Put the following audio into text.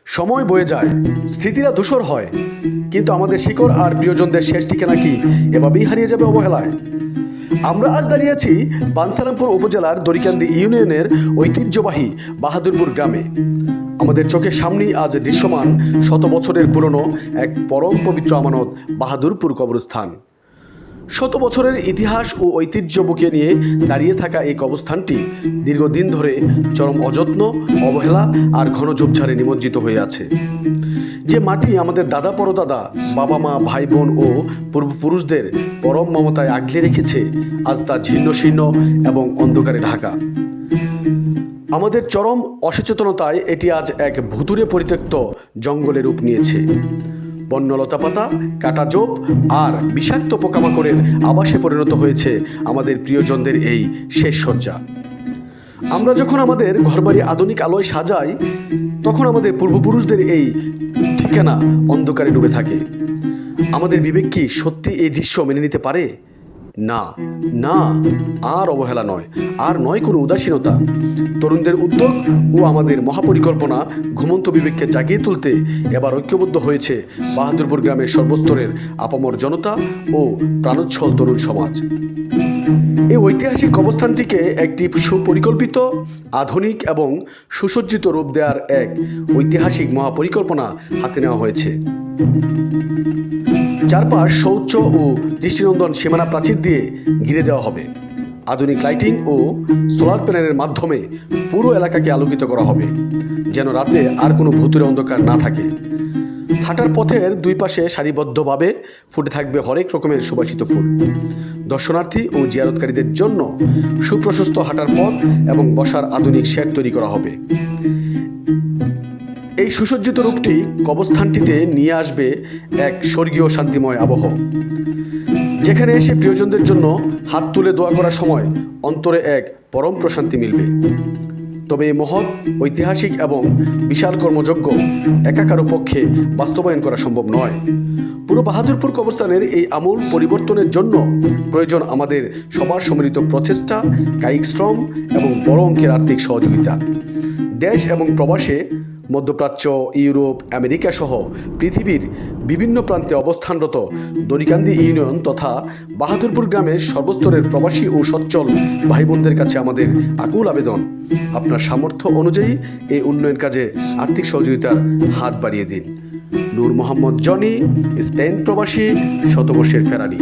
সময় বয়ে যায়, স্মৃতিরা ধূসর হয়, কিন্তু আমাদের শিকড় আর প্রিয়জনদের শেষ ঠিকানা কি এভাবেই হারিয়ে যাবে অবহেলায়? আমরা আজ দাঁড়িয়ে আছি বাঞ্ছারামপুর উপজেলার দড়িকান্দি ইউনিয়নের ঐতিহ্যবাহী বাহাদুরপুর গ্রামে। আমাদের চোখের সামনেই আজ দৃশ্যমান শত বছরের পুরনো এক পরম পবিত্র আমানত বাহাদুরপুর কবরস্থান। শত বছরের ইতিহাস ও ঐতিহ্য বুকে নিয়ে দাঁড়িয়ে থাকা এই কবরস্থানটি দীর্ঘদিন ধরে চরম অযত্ন, অবহেলা আর ঘন ঝোপঝাড়ে নিমজ্জিত হয়ে আছে। যে মাটি আমাদের দাদা পরদাদা, বাবা মা, ভাই বোন ও পূর্বপুরুষদের পরম মমতায় আগলে রেখেছে, আজ তা ছিন্ন শীর্ণ এবং অন্ধকারে ঢাকা। আমাদের চরম অসচেতনতায় এটি আজ এক ভুতুড়ে পরিত্যক্ত জঙ্গলে রূপ নিয়েছে। বন্য লতাপাতা, কাটা জোপ আর বিষাক্ত পোকামাকড়ের আবাসে পরিণত হয়েছে আমাদের প্রিয়জনদের এই শেষ শয্যা। আমরা যখন আমাদের ঘরবাড়ি আধুনিক আলোয় সাজাই, তখন আমাদের পূর্বপুরুষদের এই ঠিকানা অন্ধকারে ডুবে থাকে। আমাদের বিবেক কি সত্যি এই দৃশ্য মেনে নিতে পারে? না, না, আর অবহেলা নয়, আর নয় কোনো উদাসীনতা। তরুণদের উদ্যোগ ও আমাদের মহাপরিকল্পনা ঘুমন্ত বিবেককে জাগিয়ে তুলতে এবার ঐক্যবদ্ধ হয়েছে বাহাদুরপুর গ্রামের সর্বস্তরের আপামর জনতা ও প্রাণোচ্ছল তরুণ সমাজ। এই ঐতিহাসিক কবরস্থানটিকে একটি সুপরিকল্পিত, আধুনিক এবং সুসজ্জিত রূপ দেওয়ার এক ঐতিহাসিক মহাপরিকল্পনা হাতে নেওয়া হয়েছে। চারপাশ শৌচ ও দৃষ্টিনন্দন সীমানা প্রাচীর দিয়ে ঘিরে দেওয়া হবে। আধুনিক লাইটিং ও সোলার প্যানেলের মাধ্যমে পুরো এলাকাকে আলোকিত করা হবে, যেন রাতে আর কোনো ভুতুরে অন্ধকার না থাকে। হাঁটার পথের দুই পাশে সারিবদ্ধভাবে ফুটে থাকবে হরেক রকমের সুবাসিত ফুল। দর্শনার্থী ও জিয়ারতকারীদের জন্য সুপ্রশস্ত হাঁটার পথ এবং বসার আধুনিক শেড তৈরি করা হবে। এই সুসজ্জিত রূপটি কবরস্থানটিতে নিয়ে আসবে এক স্বর্গীয় শান্তিময় আবহ, যেখানে এসে প্রিয়জনদের জন্য হাত তুলে দোয়া করার সময় অন্তরে এক পরম প্রশান্তি মিলবে। তবে এই মহৎ, ঐতিহাসিক এবং বিশাল কর্মযজ্ঞ একা কারো পক্ষে বাস্তবায়ন করা সম্ভব নয়। পুরো বাহাদুরপুর কবরস্থানের এই আমূল পরিবর্তনের জন্য প্রয়োজন আমাদের সবার সম্মিলিত প্রচেষ্টা, কায়িক শ্রম এবং বড় অঙ্কের আর্থিক সহযোগিতা। দেশ এবং প্রবাসে, মধ্যপ্রাচ্য, ইউরোপ, আমেরিকা সহ পৃথিবীর বিভিন্ন প্রান্তে অবস্থানরত দড়িকান্দি ইউনিয়ন তথা বাহাদুরপুর গ্রামের সর্বস্তরের প্রবাসী ও সচ্ছল ভাই বোনদের কাছে আমাদের আকুল আবেদন, আপনার সামর্থ্য অনুযায়ী এই উন্নয়ন কাজে আর্থিক সহযোগিতার হাত বাড়িয়ে দিন। নূর মোহাম্মদ জনি, স্পেন প্রবাসী, শতবর্ষের ফেরারি।